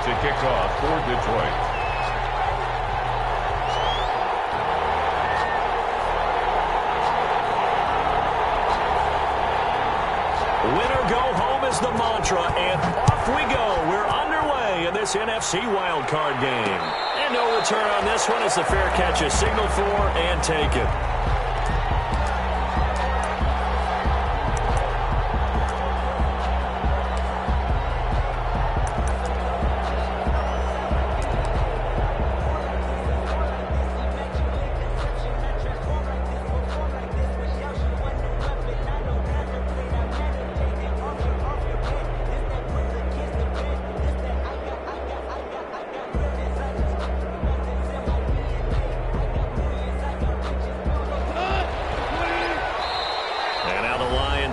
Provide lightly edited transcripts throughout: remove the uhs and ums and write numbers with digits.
to kick off for Detroit. Winner go home is the mantra, and off we go. We're underway in this NFC wildcard game. And no return on this one as the fair catch is signaled for and taken.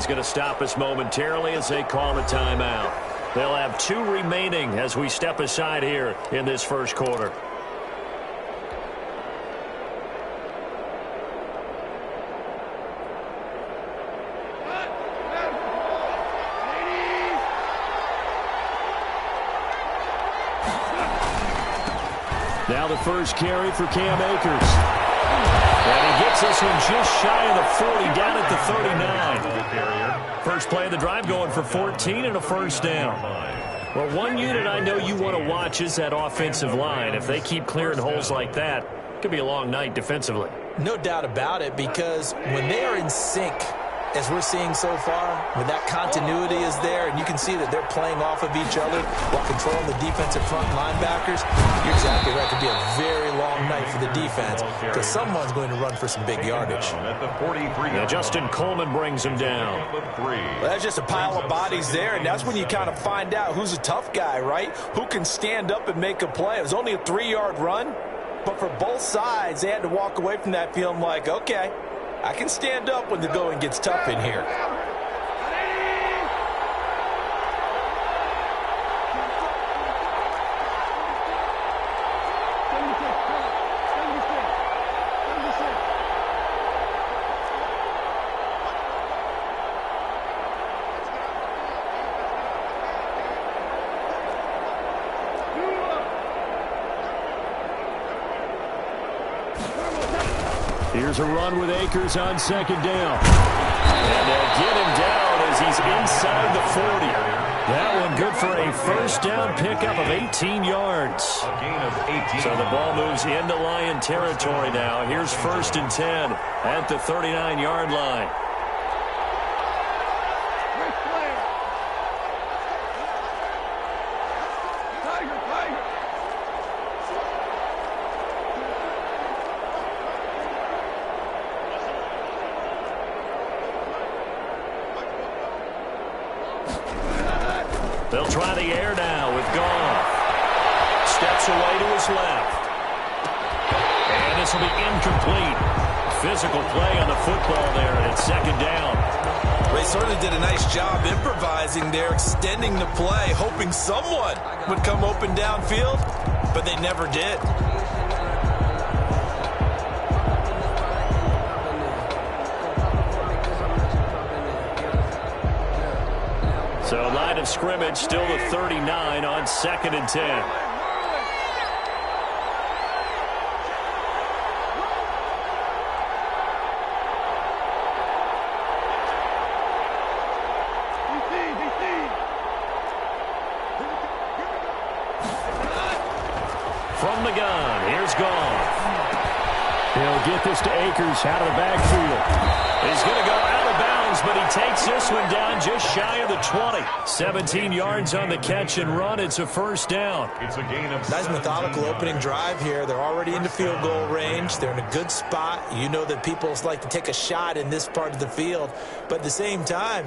Going to stop us momentarily as they call a timeout. They'll have 2 remaining as we step aside here in this first quarter. Now the first carry for Cam Akers. And he gets this one just shy of the 40, down at the 39. First play of the drive going for 14 and a first down. Well, one unit I know you want to watch is that offensive line. If they keep clearing holes like that, it could be a long night defensively. No doubt about it, because when they are in sync, as we're seeing so far, when that continuity is there, and you can see that they're playing off of each other while controlling the defensive front linebackers, you're exactly right. It could be a very long night for the defense because someone's going to run for some big yardage. Now Justin Coleman brings him down. Well, that's just a pile of bodies there, and that's when you kind of find out who's a tough guy, right? Who can stand up and make a play. It was only a 3-yard run, but for both sides, they had to walk away from that feeling like, okay, I can stand up when the going gets tough in here. Here's a run with Akers on second down. And they'll get him down as he's inside the 40. That one good for a first down pickup of 18 yards. So the ball moves into Lion territory now. Here's 1st and 10 at the 39-yard line. They'll try the air now with Goff. Steps away to his left. And this will be incomplete. Physical play on the football there, and it's second down. They certainly did a nice job improvising there, extending the play, hoping someone would come open downfield, but they never did. So line of scrimmage still the 39 on 2nd and 10. From the gun, here's Goff. He'll get this to Akers out of the backfield. He's going to go out of bounds, but he takes this one down just shy of the 20. 17 yards on the catch and run. It's a first down. It's a gain of nice methodical opening drive here. They're already into field goal range. They're in a good spot. You know that people like to take a shot in this part of the field. But at the same time,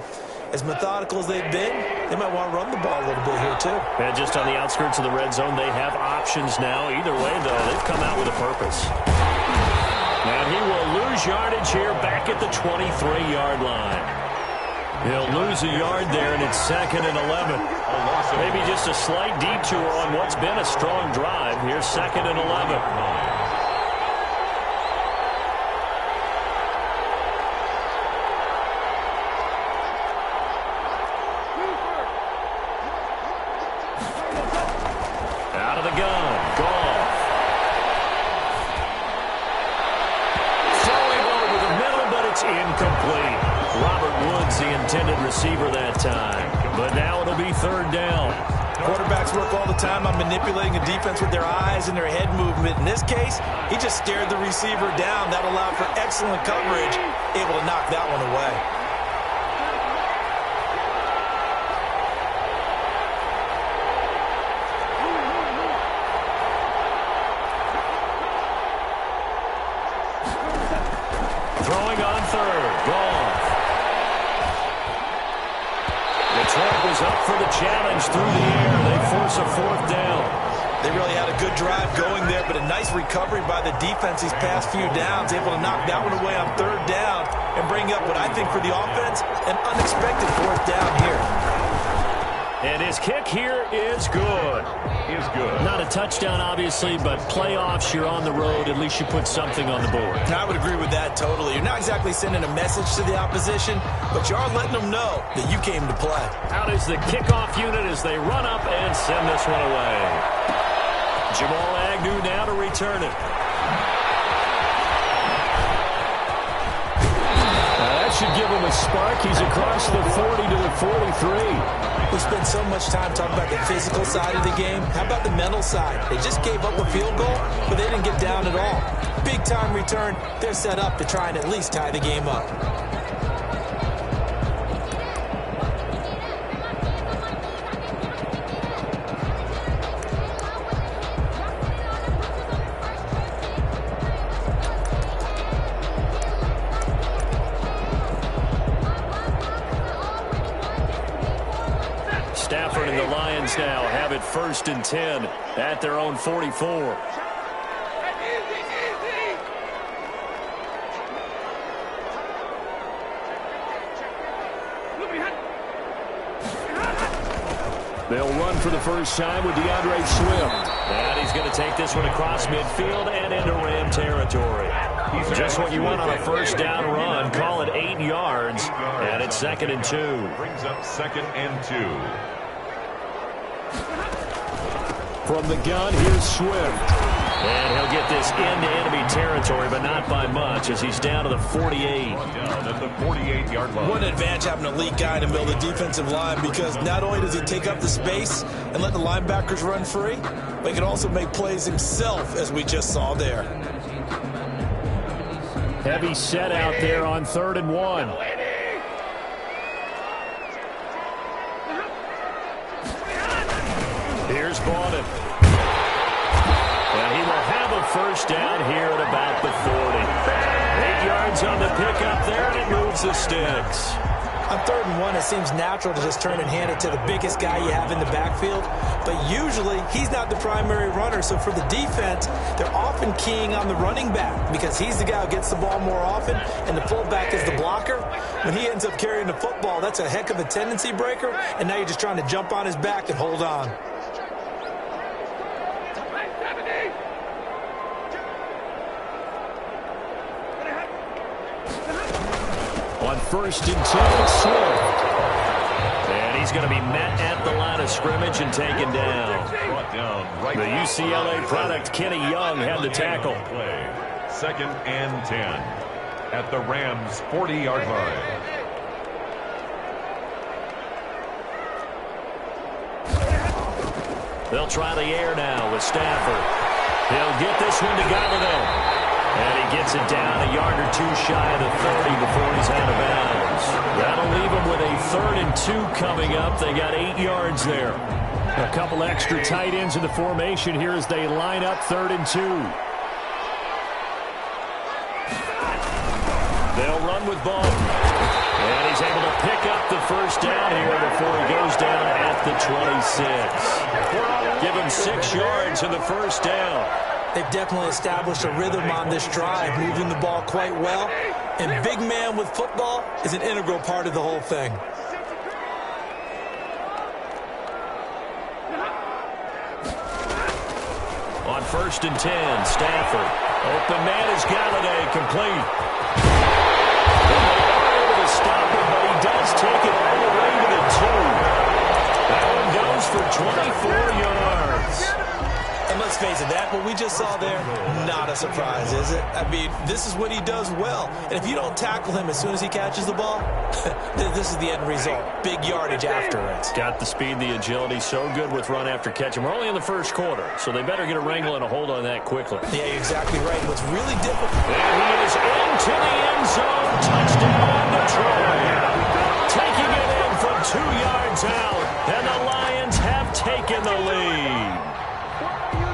as methodical as they've been, they might want to run the ball a little bit here too. And just on the outskirts of the red zone, they have options now. Either way, though, they've come out with a purpose. And he will lose yardage here back at the 23-yard line. He'll lose a yard there, and it's 2nd and 11. Maybe just a slight detour on what's been a strong drive. Here's 2nd and 11. Out of the gun, Goff. Throwing over the middle, but it's incomplete. Robert Woods, the intended receiver that time. But now it'll be third down. Quarterbacks work all the time on manipulating a defense with their eyes and their head movement. In this case, he just stared the receiver down. That allowed for excellent coverage, able to knock that one away. Throwing on third, Goff. Detroit was up for the challenge through the air. They force a fourth down. They really had a good drive going there, but a nice recovery by the defense these past few downs, able to knock that one away on third down and bring up what I think for the offense, an unexpected fourth down here. And his kick here is good. Is good. Not a touchdown, obviously, but playoffs, you're on the road. At least you put something on the board. I would agree with that totally. You're not exactly sending a message to the opposition, but you are letting them know that you came to play. Out is the kickoff unit as they run up and send this one away. Jamal Agnew now to return it. That should give him a spark. He's across the 40 to the 43. We spend so much time talking about the physical side of the game. How about the mental side? They just gave up a field goal, but they didn't get down at all. Big time return. They're set up to try and at least tie the game up. Stafford and the Lions now have it 1st and 10 at their own 44. They'll run for the first time with DeAndre Swift. And he's going to take this one across midfield and into Ram territory. Just what you want on a first down run. Call it 8 yards. And it's 2nd and 2. Brings up 2nd and 2. From the gun, here's Swift. And he'll get this into enemy territory, but not by much as he's down to the 48. Down at the 48-yard line. What an advantage having an elite guy in the middle of the defensive line, because not only does he take up the space and let the linebackers run free, but he can also make plays himself, as we just saw there. Heavy set out there on 3rd and 1. Here's Bowden. And he will have a first down here at about the 40. 8 yards on the pickup there, and it moves the sticks. On 3rd and 1, it seems natural to just turn and hand it to the biggest guy you have in the backfield. But usually, he's not the primary runner. So for the defense, they're often keying on the running back because he's the guy who gets the ball more often, and the fullback is the blocker. When he ends up carrying the football, that's a heck of a tendency breaker, and now you're just trying to jump on his back and hold on. On 1st and 10, Swift. And he's going to be met at the line of scrimmage and taken down. Brought down right. The UCLA product, Kenny Young, had the tackle. Play. 2nd and 10 at the Rams' 40-yard line. They'll try the air now with Stafford. He'll get this one to Galladay. And he gets it down a yard or two shy of the 30 before he's out of bounds. That'll leave him with a 3rd and 2 coming up. They got 8 yards there. A couple extra tight ends in the formation here as they line up 3rd and 2. They'll run with Bowden. And he's able to pick up the first down here before he goes down at the 26. Give him 6 yards in the first down. They've definitely established a rhythm on this drive, moving the ball quite well. And big man with football is an integral part of the whole thing. On 1st and 10, Stafford. Open man is Galladay, complete. And they are able to stop him, but he does take it all the way to the 2. That one goes for 24 yards. what we just saw there, not a surprise, is it? I mean, this is what he does well. And if you don't tackle him as soon as he catches the ball, this is the end result. Big yardage afterwards. Got the speed, the agility, so good with run after catch. And we're only in the first quarter, so they better get a wrangle and a hold on that quickly. Yeah, you're exactly right. What's really difficult. And he is into the end zone. Touchdown, Detroit. Taking it in from 2 yards out. And the Lions have taken the lead.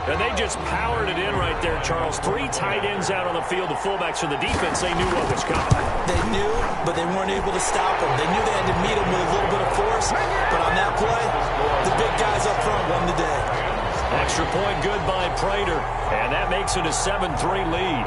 And they just powered it in right there, Charles. 3 tight ends out on the field. The fullbacks for the defense, they knew what was coming. They knew, but they weren't able to stop him. They knew they had to meet him with a little bit of force. But on that play, the big guys up front won the day. Extra point good by Prater. And that makes it a 7-3 lead.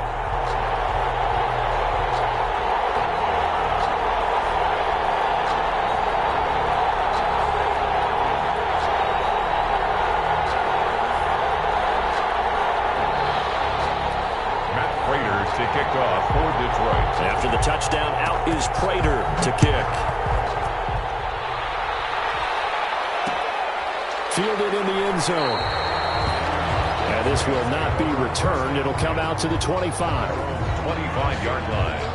To kick off for Detroit. After the touchdown, out is Prater to kick. Fielded in the end zone. And this will not be returned. It'll come out to the 25. 25-yard line.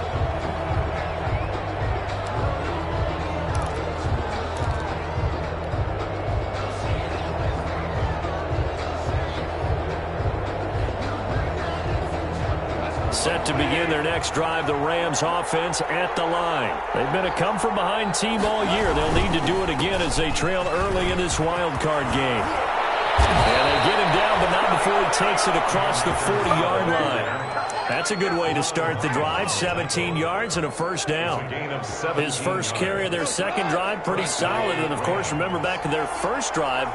Set to begin their next drive, the Rams offense at the line. They've been a come-from-behind team all year. They'll need to do it again as they trail early in this wild card game. And they get him down, but not before he takes it across the 40-yard line. That's a good way to start the drive. 17 yards and a first down. His first carry of their second drive, pretty solid. And, of course, remember back to their first drive,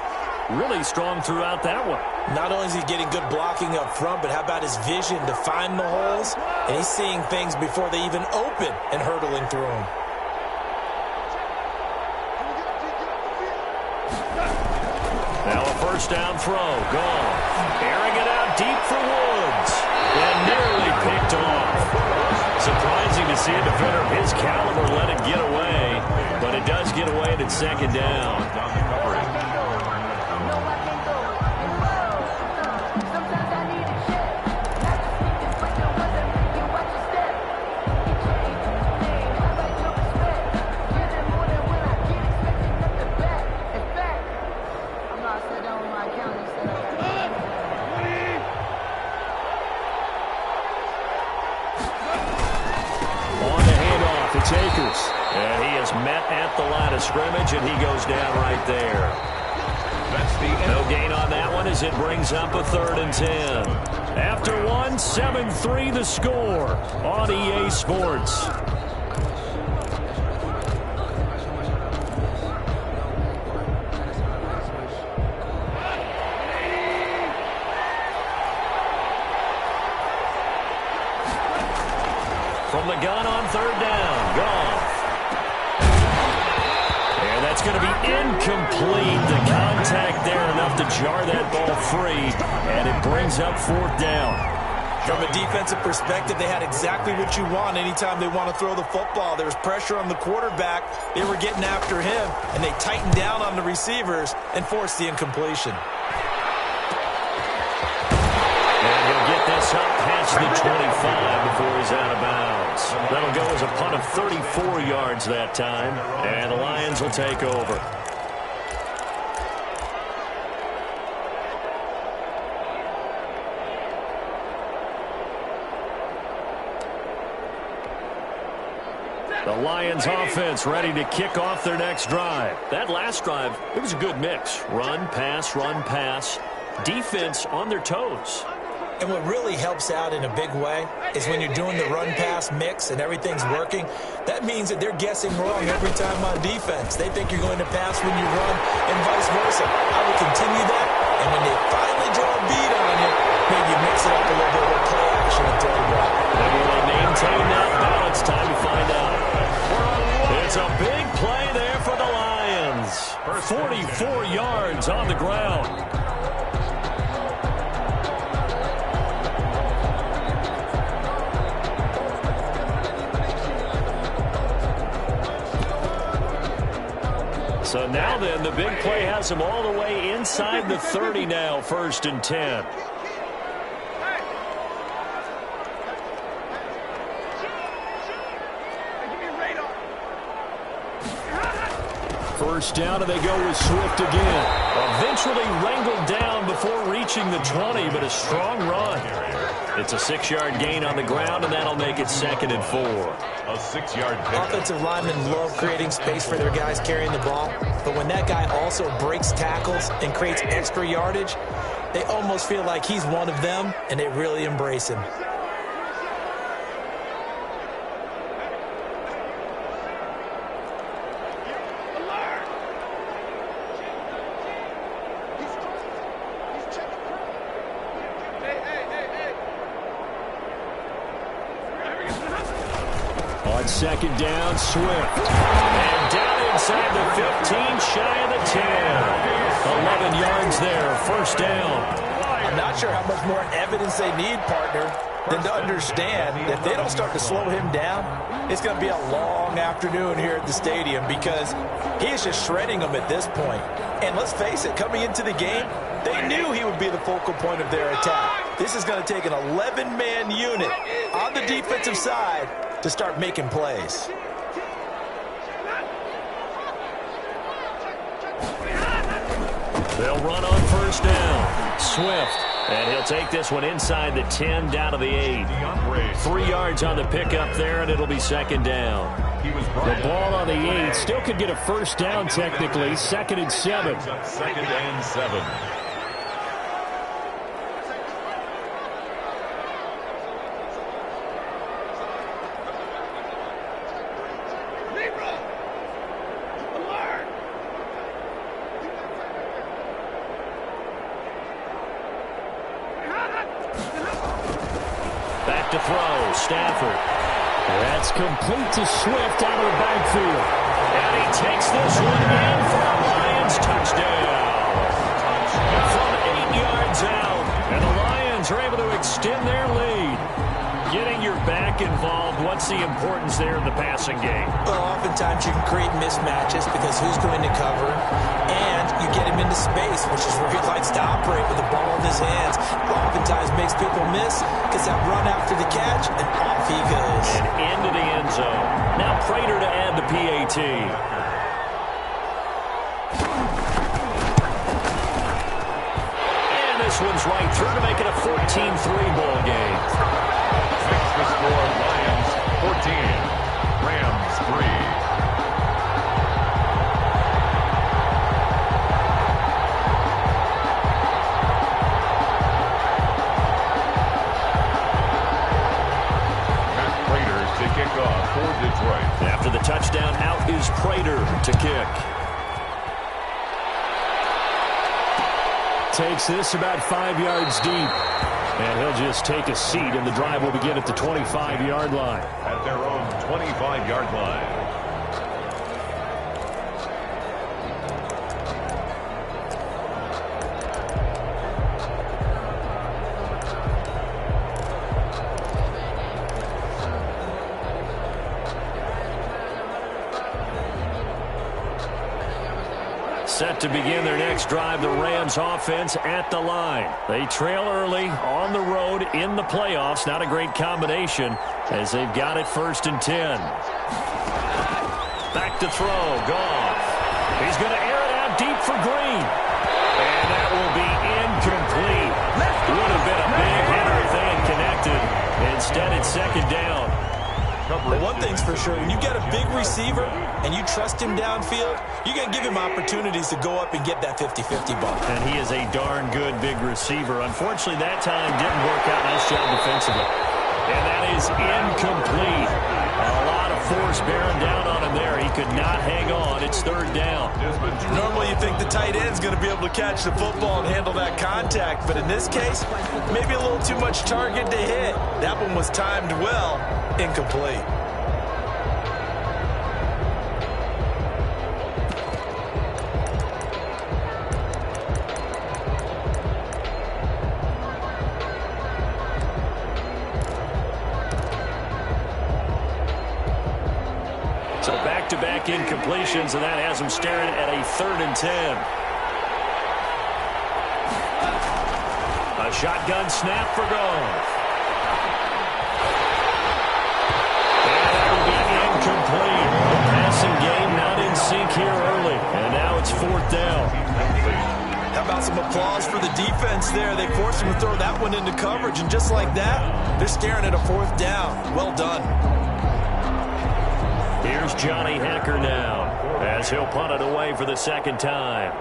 really strong throughout that one. Not only is he getting good blocking up front, but how about his vision to find the holes? And he's seeing things before they even open and hurdling through them. Now a first down throw. Gone. Airing it out deep for Woods. And nearly picked off. Surprising to see a defender of his caliber let it get away. But it does get away and it's second down. And he is met at the line of scrimmage, and he goes down right there. No gain on that one as it brings up a 3rd and 10. After one, 7-3 the score on EA Sports. From the gun on 3rd down. Gone. And that's going to be incomplete. The contact there enough to jar that ball free. And it brings up 4th down. From a defensive perspective, they had exactly what you want anytime they want to throw the football. There was pressure on the quarterback. They were getting after him, and they tightened down on the receivers and forced the incompletion. And he'll get this up past the 25 before he's out of bounds. That'll go as a punt of 34 yards that time, and the Lions will take over. The Lions offense ready to kick off their next drive. That last drive, it was a good mix. Run, pass, defense on their toes. And what really helps out in a big way is when you're doing the run-pass mix and everything's working, that means that they're guessing wrong every time on defense. They think you're going to pass when you run and vice versa. I will continue that, and when they finally draw a beat on you, maybe you mix it up a little bit with play action and throw the ball. And will they maintain that balance? Time to find out. It's a big play there for the Lions. 44 yards on the ground. So now then, the big play has them all the way inside the 30 now, 1st and 10. First down, and they go with Swift again. Eventually wrangled down before reaching the 20, but a strong run. It's a 6-yard gain on the ground, and that'll make it 2nd and 4. A 6-yard pickup. Offensive linemen love creating space for their guys carrying the ball, but when that guy also breaks tackles and creates extra yardage, they almost feel like he's one of them, and they really embrace him. On 2nd down, Swift. And down inside the 15, shy of the 10. 11 yards there, 1st down. I'm not sure how much more evidence they need, partner, than to understand that if they don't start to slow him down, it's going to be a long afternoon here at the stadium because he is just shredding them at this point. And let's face it, coming into the game, they knew he would be the focal point of their attack. This is going to take an 11-man unit on the defensive side to start making plays. They'll run on 1st down. Swift. And he'll take this one inside the 10 down to the 8. 3 yards on the pickup there, and it'll be 2nd down. The ball on the 8 still could get a 1st down technically. 2nd and 7. 2nd and 7. Back to throw, Stafford. That's complete to Swift out of the backfield. And he takes this one in for a Lions touchdown. From 8 yards out, and the Lions are able to extend their lead. Getting your back involved, what's the importance there in the passing game? Well, oftentimes you can create mismatches because who's going to cover, and you get him into space, which is where he likes to operate with the ball in his hands. Oftentimes makes people miss because that run after the catch, and off he goes. And into the end zone. Now Prater to add the PAT. And this one's right through to make it a 14-3 ball game. The score, Lions 14, Rams 3. Matt Prater to kick off for Detroit. After the touchdown, out is Prater to kick. Takes this about 5 yards deep. And he'll just take a seat, and the drive will begin at the 25-yard line. At their own 25-yard line. Set to begin their next drive, the Rams offense at the line. They trail early on the road in the playoffs. Not a great combination as they've got it 1st and 10. Back to throw, Goff. He's going to air it out deep for Green. And that will be incomplete. Would have been a big hitter if they had connected. Instead, it's 2nd down. But one thing's for sure, when you get a big receiver and you trust him downfield, you're going to give him opportunities to go up and get that 50-50 ball. And he is a darn good big receiver. Unfortunately, that time didn't work out. Nice job defensively. And that is incomplete. A lot of force bearing down on him there. He could not hang on. It's 3rd down. Normally you think the tight end's going to be able to catch the football and handle that contact, but in this case, maybe a little too much target to hit. That one was timed well, incomplete. So back-to-back incompletions, and that has him staring at a 3rd and 10. A shotgun snap for Goff. And that will be incomplete. The passing game not in sync here early. defense there. They forced him to throw that one into coverage, and just like that, they're staring at a fourth down. Well done. Here's Johnny Hacker now as he'll punt it away for the second time.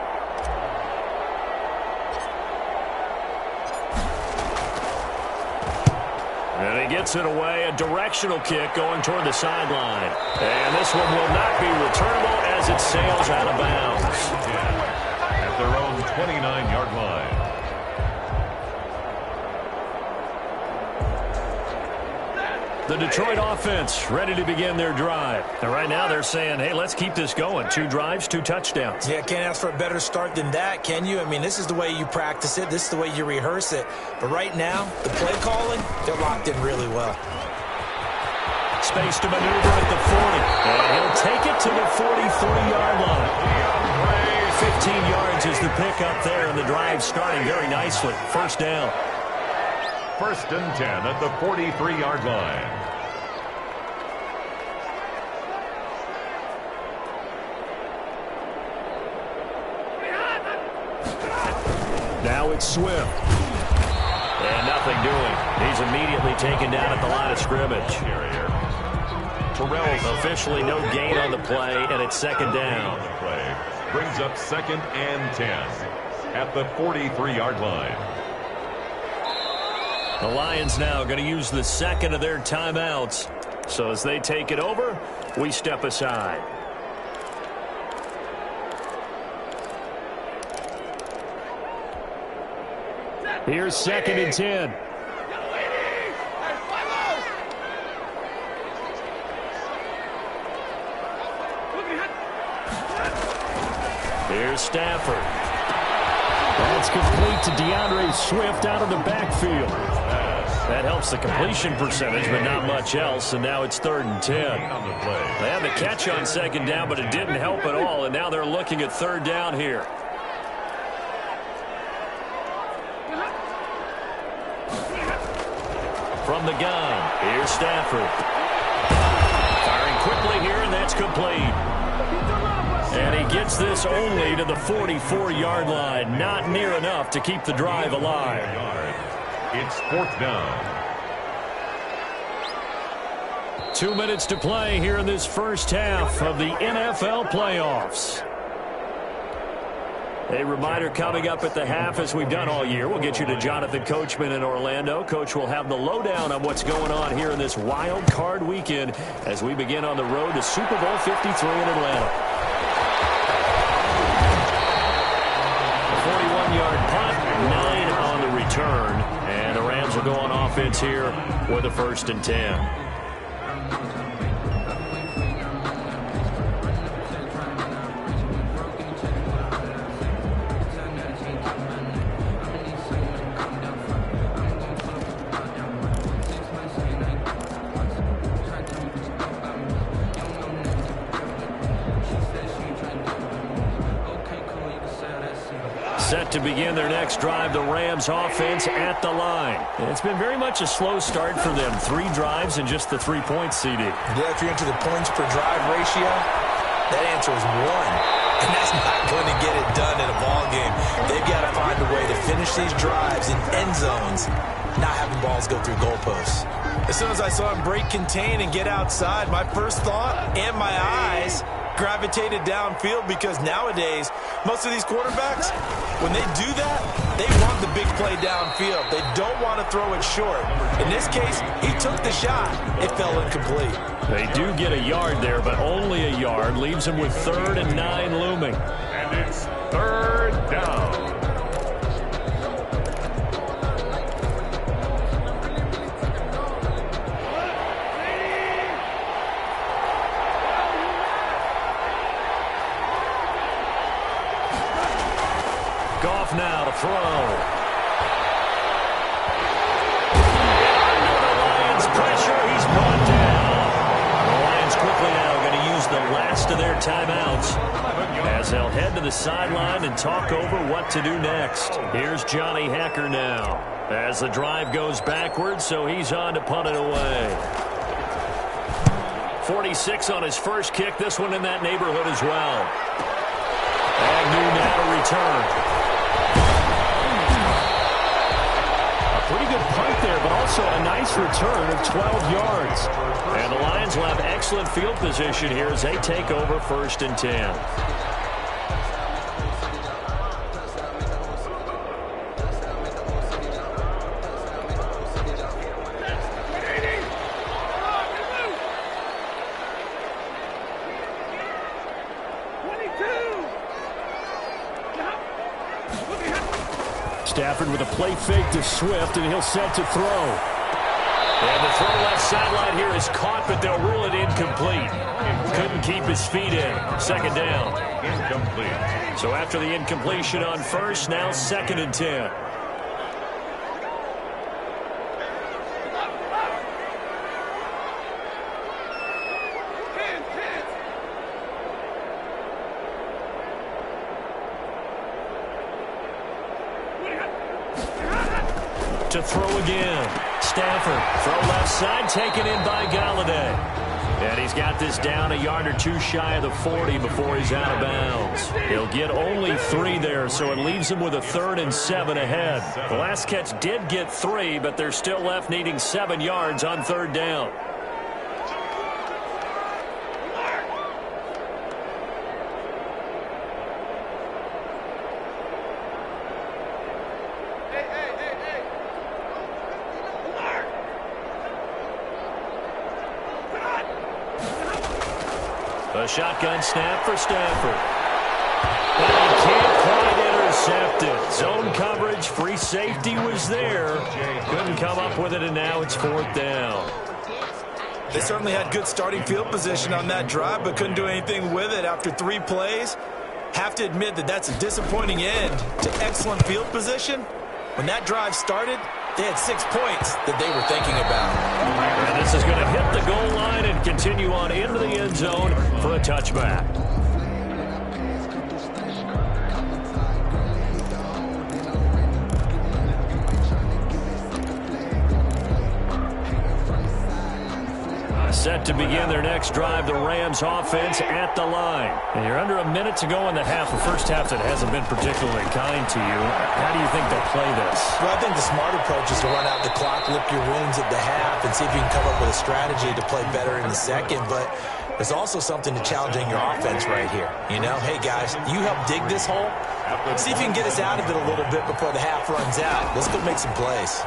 And he gets it away, a directional kick going toward the sideline. And this one will not be returnable as it sails out of bounds. At their own 29-yard line. The Detroit offense ready to begin their drive. And right now they're saying, hey, let's keep this going. 2 drives, 2 touchdowns. Yeah, can't ask for a better start than that, can you? I mean, this is the way you practice it. This is the way you rehearse it. But right now, the play calling, they're locked in really well. Space to maneuver at the 40. And he'll take it to the 43-yard line. 15 yards is the pickup there, and the drive starting very nicely. First down. First and 10 at the 43-yard line. Now it's Swift. And nothing doing. He's immediately taken down at the line of scrimmage. Terrell's officially no gain on the play, and it's second down. Brings up second and 10 at the 43-yard line. The Lions now going to use the second of their timeouts. So as they take it over, we step aside. Here's second and 10. Here's Stafford. That's complete to DeAndre Swift out of the backfield. That helps the completion percentage, but not much else, and now it's third and 10. They had the catch on second down, but it didn't help at all, and now they're looking at third down here. From the gun, here's Stafford. Firing quickly here, and that's complete. And he gets this only to the 44-yard line. Not near enough to keep the drive alive. It's fourth down. 2 minutes to play here in this first half of the NFL playoffs. A reminder coming up at the half, as we've done all year. We'll get you to Jonathan Coachman in Orlando. Coach will have the lowdown on what's going on here in this wild card weekend as we begin on the road to Super Bowl 53 in Atlanta. 41-yard punt, 9 on the return, and the Rams will go on offense here with a first and 10. Set to begin their next drive, the Rams offense at the line. And it's been very much a slow start for them. 3 drives and just the 3 points, CD. Yeah, if you're into the points per drive ratio, that answer is 1. And that's not going to get it done in a ball game. They've got to find a way to finish these drives in end zones, not having balls go through goalposts. As soon as I saw him break contain and get outside, my first thought and my eyes gravitated downfield, because nowadays most of these quarterbacks, when they do that, they want the big play downfield. They don't want to throw it short. In this case, he took the shot. It fell incomplete. They do get a yard there, but only a yard. Leaves them with 3rd and 9 looming. And it's third down. Goff now to throw. Under the Lions' pressure, he's brought down. The Lions quickly now going to use the last of their timeouts as they'll head to the sideline and talk over what to do next. Here's Johnny Hacker now as the drive goes backwards, so he's on to punt it away. 46 on his first kick, this one in that neighborhood as well. Agnew now to return. good punt there, but also a nice return of 12 yards. And the Lions will have excellent field position here as they take over 1st and 10. Stafford with a play fake to Swift, and he'll set to throw. And the throw left sideline here is caught, but they'll rule it incomplete. Couldn't keep his feet in. 2nd down. Incomplete. So after the incompletion on 1st, now 2nd and 10. To throw again. Stafford, throw left side, taken in by Galladay. And he's got this down a yard or two shy of the 40 before he's out of bounds. He'll get only 3 there, so it leaves him with a 3rd and 7 ahead. The last catch did get 3, but they're still left needing 7 yards on 3rd down. A shotgun snap for Stafford. And he can't quite intercept it. Zone coverage, free safety was there. Couldn't come up with it, and now it's 4th down. They certainly had good starting field position on that drive, but couldn't do anything with it after 3 plays. Have to admit that that's a disappointing end to excellent field position. When that drive started, they had 6 points that they were thinking about. And this is going to hit the goal line and continue on into the end zone for a touchback. Set to begin their next drive, the Rams offense at the line. And you're under a minute to go in the half, the first half that hasn't been particularly kind to you. How do you think they'll play this? Well, I think the smart approach is to run out the clock, lick your wounds at the half, and see if you can come up with a strategy to play better in the second. But there's also something to challenging your offense right here. You know, hey, guys, you help dig this hole. See if you can get us out of it a little bit before the half runs out. Let's go make some plays.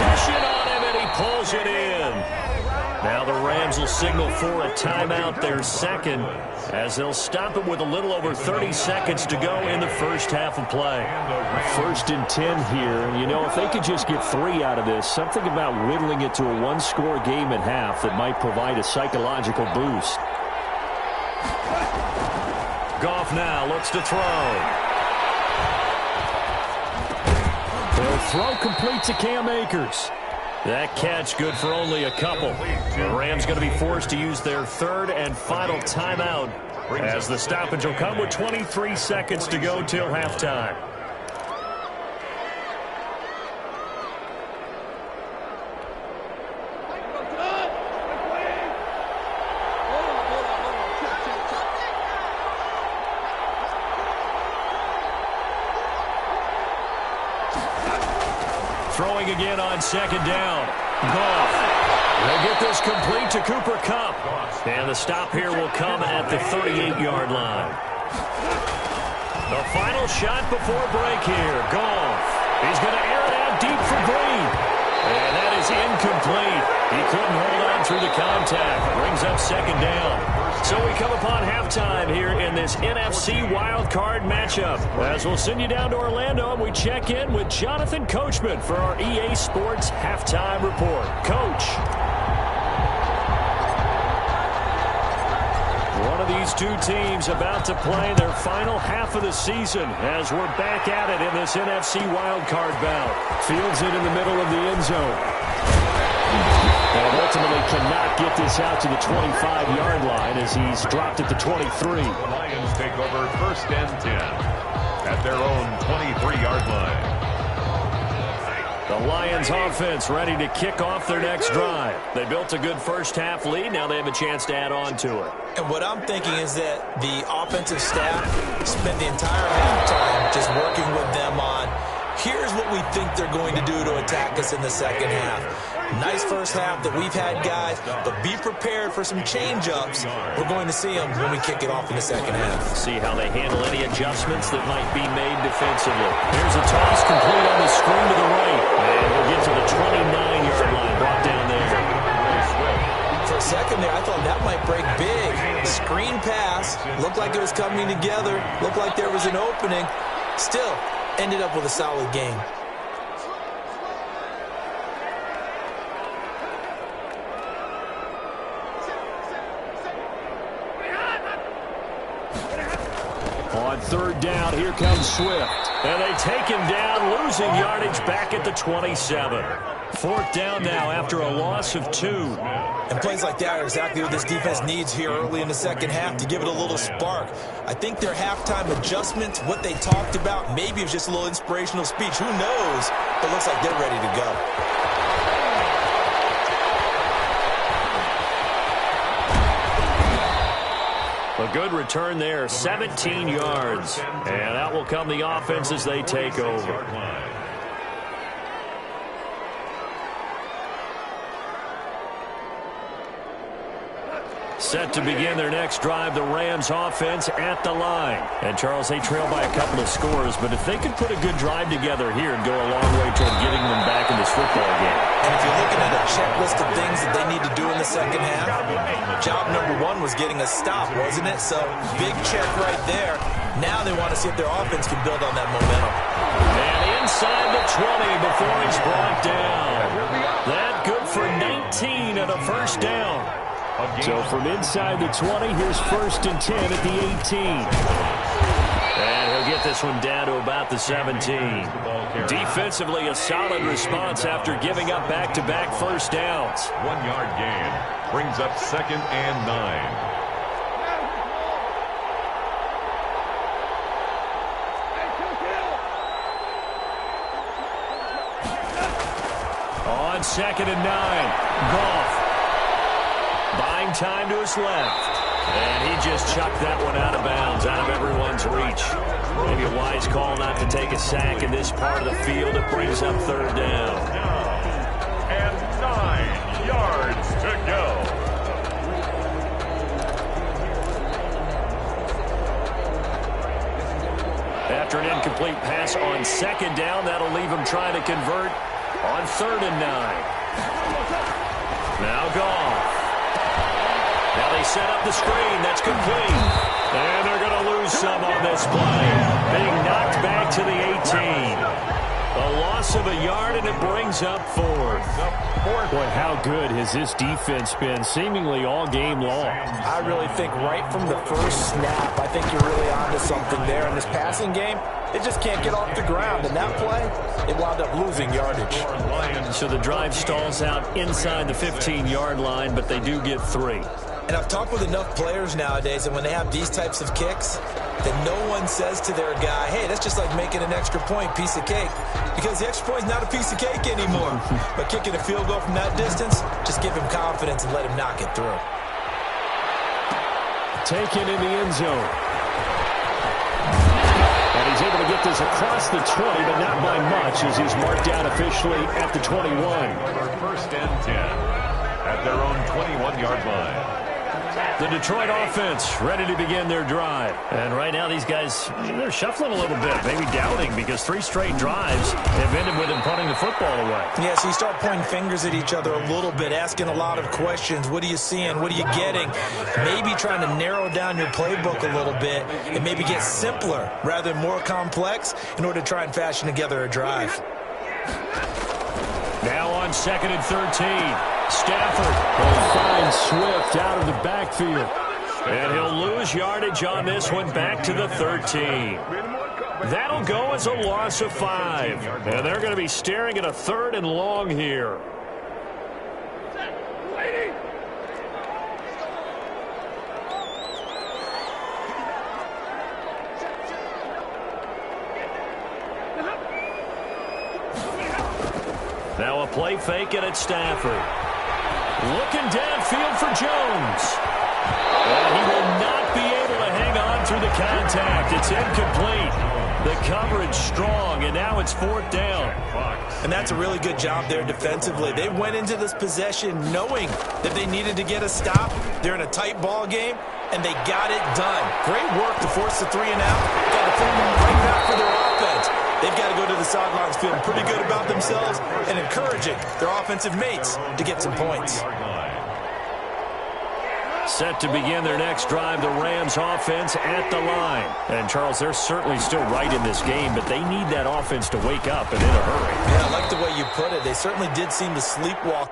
On him, and he pulls it in. Now the Rams will signal for a timeout, their 2nd, as they'll stop it with a little over 30 seconds to go in the first half of play. 1st and 10 here. You know, if they could just get 3 out of this, something about whittling it to a 1-score game at half that might provide a psychological boost. Goff now looks to throw. They'll throw complete to Cam Akers. That catch good for only a couple. The Rams going to be forced to use their 3rd and final timeout as the stoppage will come with 23 seconds to go till halftime. Throwing again on 2nd down. Goff. They get this complete to Cooper Kupp. And the stop here will come at the 38-yard line. The final shot before break here. Goff. He's going to air it out deep for Green. And that is incomplete. He couldn't hold on through the contact. Brings up 2nd down. So we come upon halftime here in this NFC wildcard matchup. As we'll send you down to Orlando, and we check in with Jonathan Coachman for our EA Sports Halftime Report. Coach. One of these two teams about to play their final half of the season as we're back at it in this NFC wildcard bout. Fields it in the middle of the end zone. And ultimately cannot get this out to the 25-yard line as he's dropped at the 23. The Lions take over 1st and 10 at their own 23-yard line. The Lions offense ready to kick off their next drive. They built a good first half lead. Now they have a chance to add on to it. And what I'm thinking is that the offensive staff spent the entire halftime just working with them on, here's what we think they're going to do to attack us in the second half. Nice first half that we've had, guys, but be prepared for some change-ups. We're going to see them when we kick it off in the second half. See how they handle any adjustments that might be made defensively. Here's a toss complete on the screen to the right. And we'll get to the 29-yard line, brought down there. For a second there, I thought that might break big. Screen pass, looked like it was coming together, looked like there was an opening. Still, ended up with a solid game. On third down, here comes Swift. And they take him down, losing yardage back at the 27. Fourth down now after a loss of 2. And plays like that are exactly what this defense needs here early in the second half to give it a little spark. I think their halftime adjustments, what they talked about, maybe it was just a little inspirational speech. Who knows? But it looks like they're ready to go. A good return there, 17 yards. And out will come the offense as they take over. Set to begin their next drive, the Rams offense at the line. And, Charles, they trail by a couple of scores, but if they could put a good drive together here and go a long way toward getting them back in this football game. And if you're looking at a checklist of things that they need to do in the second half, job number 1 was getting a stop, wasn't it? So, big check right there. Now they want to see if their offense can build on that momentum. And inside the 20 before he's brought down. That good for 19 and a first down. So from inside the 20, here's 1st and 10 at the 18. And he'll get this one down to about the 17. Defensively, a solid response after giving up back-to-back first downs. 1-yard gain brings up 2nd and 9. On 2nd and 9, Goff. Buying time to his left. And he just chucked that one out of bounds, out of everyone's reach. Maybe a wise call not to take a sack in this part of the field. It brings up 3rd down. And 9 yards to go. After an incomplete pass on 2nd down, that'll leave him trying to convert on 3rd and 9. Now Goff. Now they set up the screen. That's complete. And they're going to lose some on this play. Being knocked back to the 18. A loss of a yard, and it brings up 4th. Boy, how good has this defense been seemingly all game long? I really think right from the first snap, I think you're really onto something there. In this passing game, it just can't get off the ground. And that play, it wound up losing yardage. So the drive stalls out inside the 15-yard line, but they do get 3. And I've talked with enough players nowadays that when they have these types of kicks, that no one says to their guy, hey, that's just like making an extra point, piece of cake. Because the extra point is not a piece of cake anymore. But kicking a field goal from that distance, just give him confidence and let him knock it through. Taken in the end zone. And he's able to get this across the 20, but not by much as he's marked down officially at the 21. 1st and 10 at their own 21-yard line. The Detroit offense ready to begin their drive. And right now these guys, they're shuffling a little bit, maybe doubting, because 3 straight drives have ended with them punting the football away. Yeah, so you start pointing fingers at each other a little bit, asking a lot of questions. What are you seeing? What are you getting? Maybe trying to narrow down your playbook a little bit and maybe get simpler rather than more complex in order to try and fashion together a drive. Now on 2nd and 13. Stafford will find Swift out of the backfield. And he'll lose yardage on this one back to the 13. That'll go as a loss of 5. And they're going to be staring at a 3rd and long here. play fake it at Stafford. Looking downfield for Jones. And he will not be able to hang on through the contact. It's incomplete. The coverage strong, and now it's 4th down. And that's a really good job there defensively. They went into this possession knowing that they needed to get a stop. They're in a tight ball game, and they got it done. Great work to force the 3 and out. Got to flip them right back for their offense. They've got to go to the sidelines feeling pretty good about themselves and encouraging their offensive mates to get some points. Set to begin their next drive, the Rams offense at the line. And, Charles, they're certainly still right in this game, but they need that offense to wake up and in a hurry. Yeah, I like the way you put it. They certainly did seem to sleepwalk.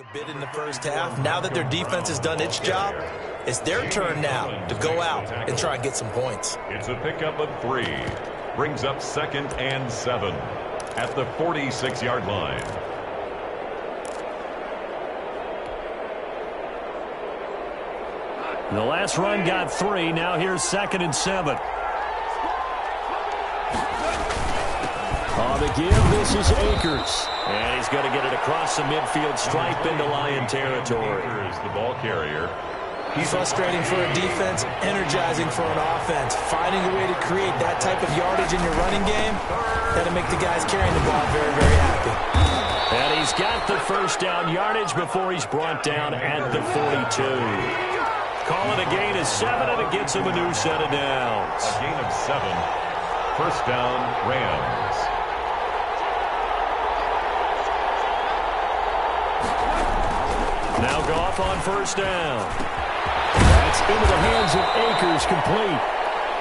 A bit in the first half. Now that their defense has done its job, it's their turn now to go out and try and get some points. It's a pickup of 3. Brings up 2nd and 7 at the 46-yard line. The last run got 3. Now here's 2nd and 7. On the give, this is Akers. And he's going to get it across the midfield stripe into Lion territory. Akers, the ball carrier. He's frustrating for a defense, energizing for an offense. Finding a way to create that type of yardage in your running game, that'll make the guys carrying the ball very, very happy. And he's got the first down yardage before he's brought down at the 42. Call it a gain of 7, and it gets him a new set of downs. A gain of 7. First down, Rams. Now Goff on first down. That's into the hands of Akers, complete.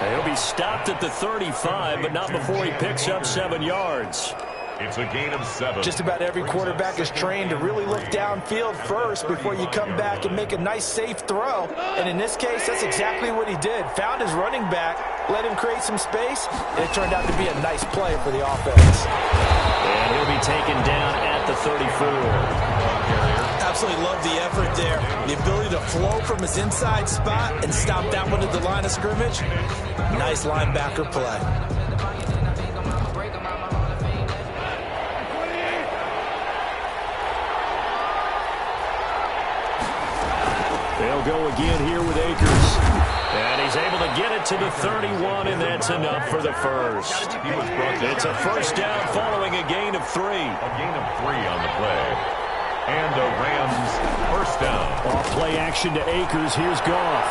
He'll be stopped at the 35, but not before he picks up 7 yards. It's a gain of 7. Just about every quarterback is trained to really look downfield first before you come back and make a nice, safe throw. And in this case, that's exactly what he did. Found his running back, let him create some space, and it turned out to be a nice play for the offense. And he'll be taken down at at the 34. Absolutely love the effort there. The ability to flow from his inside spot and stop that one at the line of scrimmage. Nice linebacker play. They'll go again here with Akers. And he's able to get it to the 31, and that's enough for the first. It's a first down following a gain of 3. A gain of 3 on the play. And a Rams first down. Off play action to Akers. Here's Goff.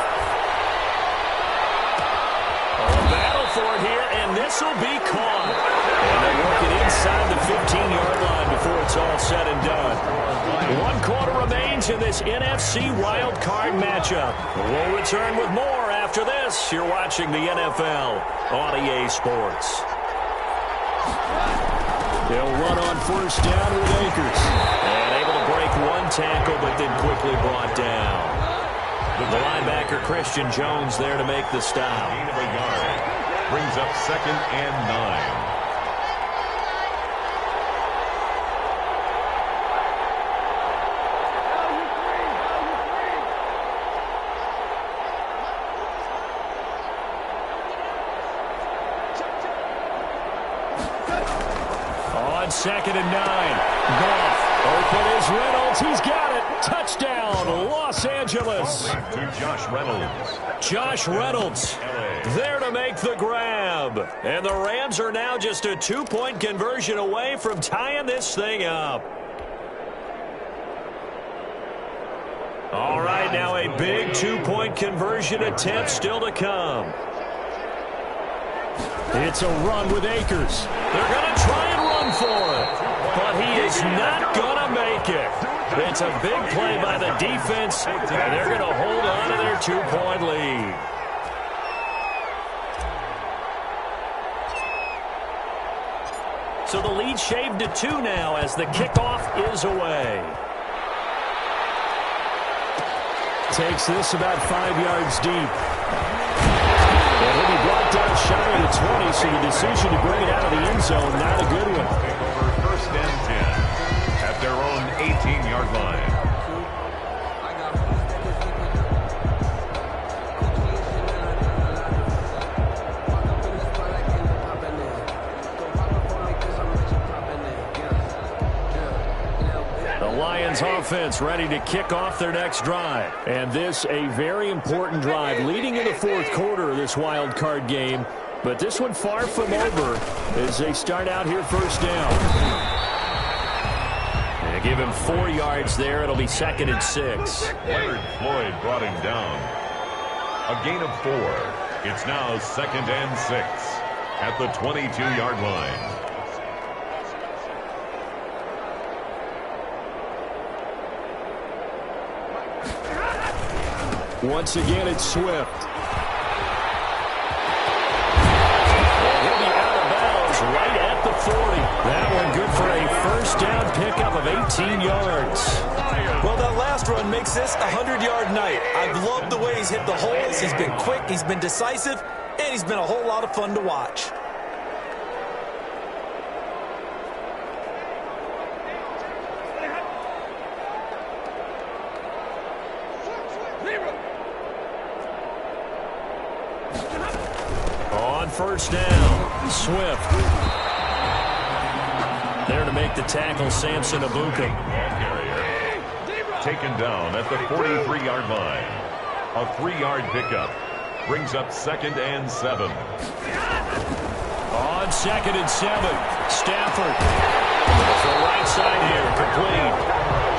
A battle for it here, and this will be caught. And they work it inside the 15-yard line before it's all said and done. 1 quarter remains in this NFC wild card matchup. We'll return with more after this. You're watching the NFL on EA Sports. They'll run on first down with Akers. And able to break 1 tackle, but then quickly brought down. The linebacker, Christian Jones, there to make the stop. Gain of a yard. Brings up 2nd and 9. On 2nd and 9. Goff. Open is Reynolds. He's got it. Touchdown, Los Angeles. To Josh Reynolds. Josh Reynolds there to make the grab. And the Rams are now just a 2-point conversion away from tying this thing up. All right, now a big 2-point conversion attempt still to come. It's a run with Akers. They're going to try and run for it, but he is not going to make it. It's a big play by the defense, and they're going to hold on to their 2-point lead. So the lead shaved to 2 now as the kickoff is away. Takes this about 5 yards deep. And he'll be brought down shy of the 20, so the decision to bring it out of the end zone, not a good one. Over 1st and 10 at their own 18-yard line. Lions offense ready to kick off their next drive. And this a very important drive leading in the 4th quarter of this wild card game. But this one far from over as they start out here first down. And give him 4 yards there. It'll be 2nd and 6. Leonard Floyd brought him down. A gain of 4. It's now 2nd and 6 at the 22-yard line. Once again, it's Swift. And he'll be out of bounds right at the 40. That one good for a first down pickup of 18 yards. Well, that last run makes this a 100-yard night. I've loved the way he's hit the holes. He's been quick, he's been decisive, and he's been a whole lot of fun to watch. First down, Swift. There to make the tackle, Samson Abuka. Taken down at the 43-yard line. A 3-yard pickup. Brings up 2nd and 7. On 2nd and 7, Stafford. To the right side here, complete.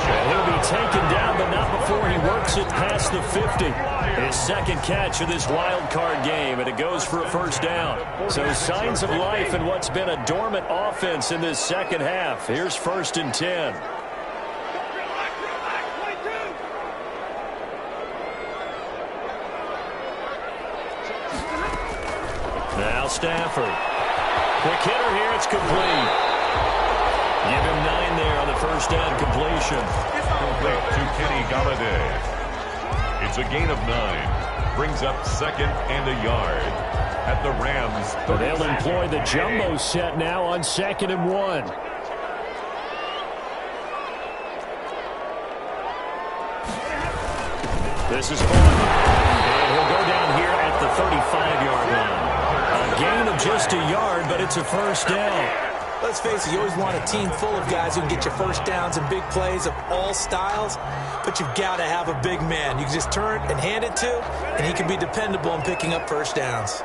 And he'll be taken down, but not before he works it past the 50. His 2nd catch of this wild card game, and it goes for a first down. So signs of life in what's been a dormant offense in this second half. Here's 1st and 10. Now Stafford. Quick hitter here, it's complete. Give him 9 there on the first down completion. Complete to Kenny Galladay. It's a gain of 9. Brings up 2nd and a yard at the Rams. They'll employ the jumbo set now on 2nd and 1. This is Boyd. And he'll go down here at the 35-yard line. A gain of just a yard, but it's a first down. Let's face it, you always want a team full of guys who can get you first downs and big plays of all styles, but you've got to have a big man. You can just turn and hand it to, and he can be dependable in picking up first downs.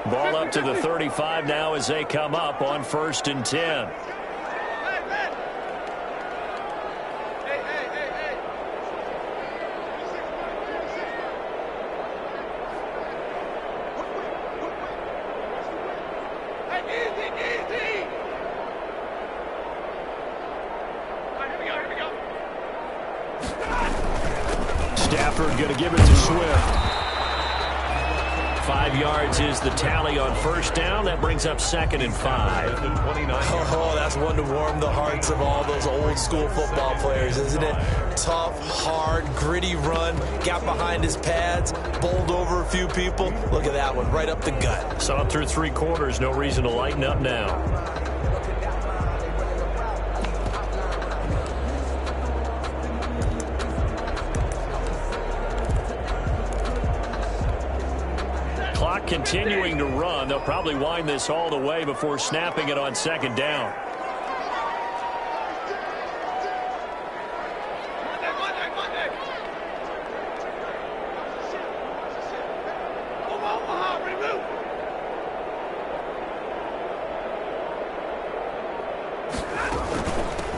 Ball up to the 35 now as they come up on 1st and 10. Stafford going to give it to Swift. 5 yards is the tally on first down. That brings up 2nd and 5. Oh, that's one to warm the hearts of all those old school football players, isn't it? Tough, hard, gritty run. Got behind his pads, bowled over a few people. Look at that one, right up the gut. Saw it through 3 quarters. No reason to lighten up now. Clock continuing to run. They'll probably wind this all the way before snapping it on 2nd down.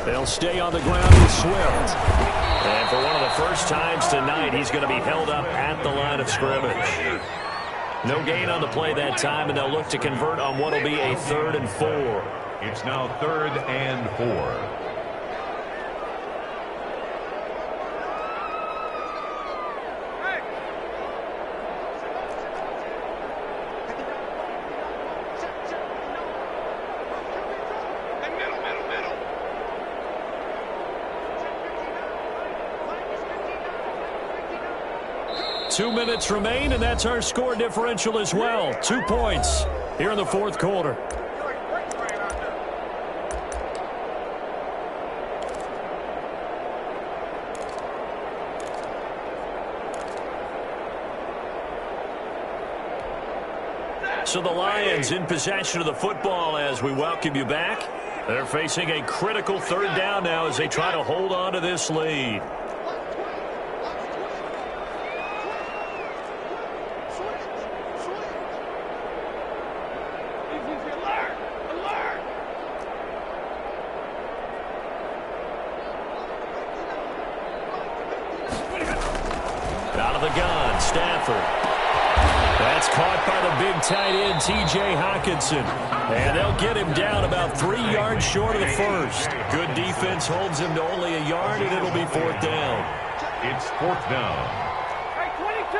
They'll stay on the ground with Swift. And for one of the first times tonight, he's going to be held up at the line of scrimmage. No gain on the play that time, and they'll look to convert on what will be a 3rd and 4. It's now 3rd and 4. 2 minutes remain, and that's our score differential as well. 2 points here in the 4th quarter. So the Lions in possession of the football as we welcome you back. They're facing a critical 3rd down now as they try to hold on to this lead. Out of the gun, Stafford. That's caught by the big tight end, T.J. Hockenson. And they'll get him down about 3 yards short of the first. Good defense holds him to only a yard, and it'll be 4th down. It's 4th down. Hey, 22!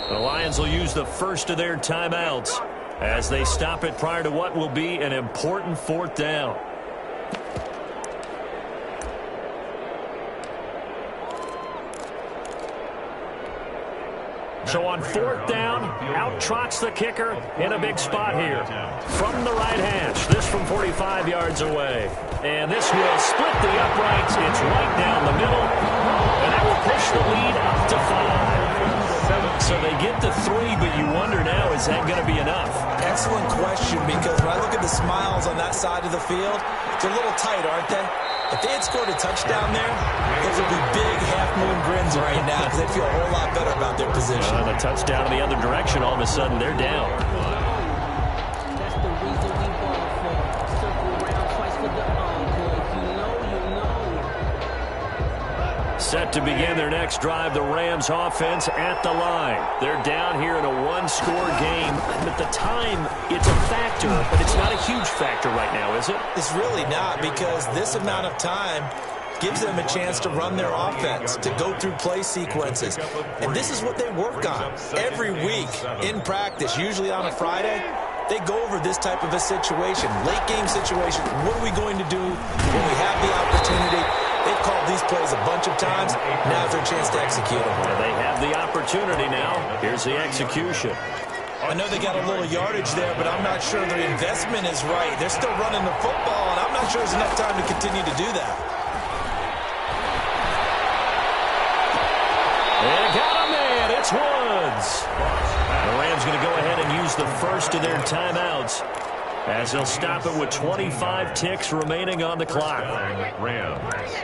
The Lions will use the first of their timeouts as they stop it prior to what will be an important 4th down. So on 4th down, out trots the kicker in a big spot here. From the right hash, this from 45 yards away. And this will split the uprights. It's right down the middle. And that will push the lead up to 5. So they get to 3, but you wonder now, is that going to be enough? Excellent question, because when I look at the smiles on that side of the field, they're a little tight, aren't they? If they had scored a touchdown there, those would be big half-moon grins right now because they feel a whole lot better about their position. The touchdown in the other direction, all of a sudden they're down. That's the reason we ball for. Circle around twice for the encore. If you know, you know. Set to begin their next drive, the Rams offense at the line. They're down here in a 1-score game. At the time, it's a factor, but it's not a huge factor right now, is it? It's really not, because this amount of time gives them a chance to run their offense, to go through play sequences. And this is what they work on every week in practice, usually on a Friday. they go over this type of a situation, late game situation. What are we going to do when we have the opportunity? They've called these plays a bunch of times. Now's their chance to execute them. Well, they have the opportunity now. Here's the execution. I know they got a little yardage there, but I'm not sure their investment is right. They're still running the football, and I'm not sure there's enough time to continue to do that. They got a man. It's Woods. The Rams going to go ahead and use the first of their timeouts as they'll stop it with 25 ticks remaining on the clock. Rams.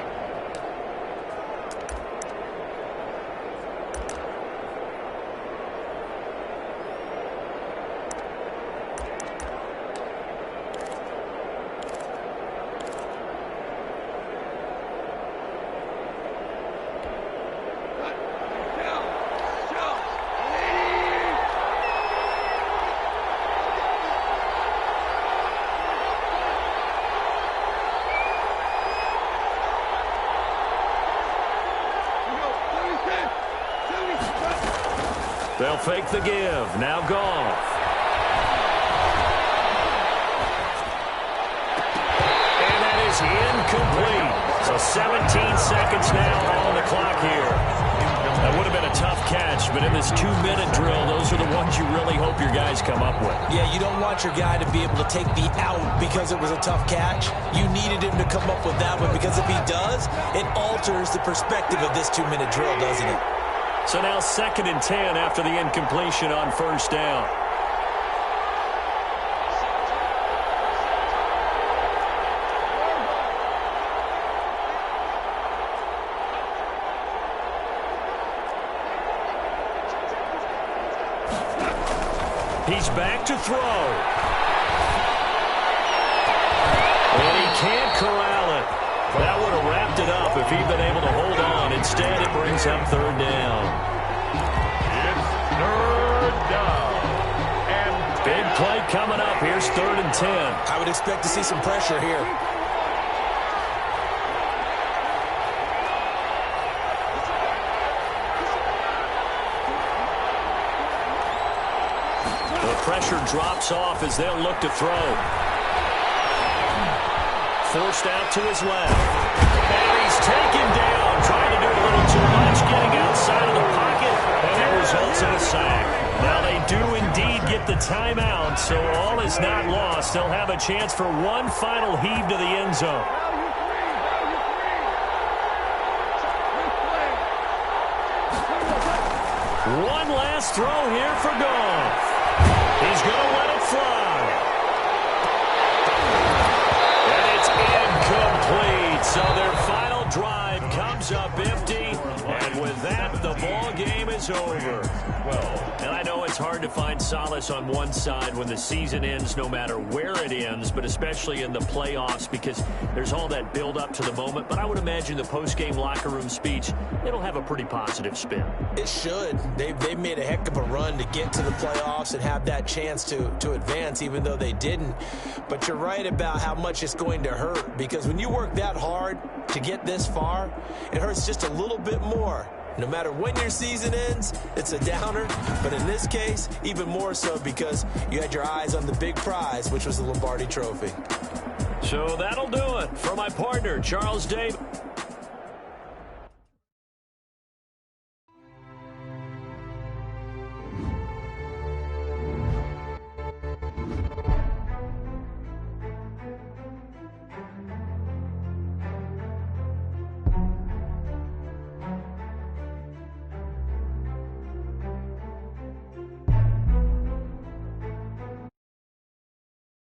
They'll fake the give. Now Goff. And that is incomplete. So 17 seconds now on the clock here. That would have been a tough catch, but in this 2-minute drill, those are the ones you really hope your guys come up with. Yeah, you don't want your guy to be able to take the out because it was a tough catch. You needed him to come up with that one because if he does, it alters the perspective of this 2-minute drill, doesn't it? So now 2nd and 10 after the incompletion on first down. He's back to throw. And he can't corral it. That would have wrapped it up if he'd been able to hold on. Instead, it brings up 3rd down. It's 3rd down. And big play coming up. Here's 3rd and 10. I would expect to see some pressure here. The pressure drops off as they'll look to throw. Forced out to his left. And he's taken down, trying to do a little too much, getting outside of the pocket, and it results in a sack. Now they do indeed get the timeout, so all is not lost. They'll have a chance for one final heave to the end zone. One last throw here for Goff. He's going to let it fly. Incomplete. So their final drive comes up empty, and with that, the ball game is over. And I know it's hard to find solace on one side when the season ends, no matter where it ends, but especially in the playoffs, because there's all that build up to the moment. But I would imagine the post-game locker room speech, it'll have a pretty positive spin. It should. They've made a heck of a run to get to the playoffs and have that chance to advance, even though they didn't. But you're right about how much it's going to hurt, because when you work that hard to get this far, it hurts just a little bit more. No matter when your season ends, it's a downer. But in this case, even more so because you had your eyes on the big prize, which was the Lombardi Trophy. So that'll do it. For my partner, Charles Davis.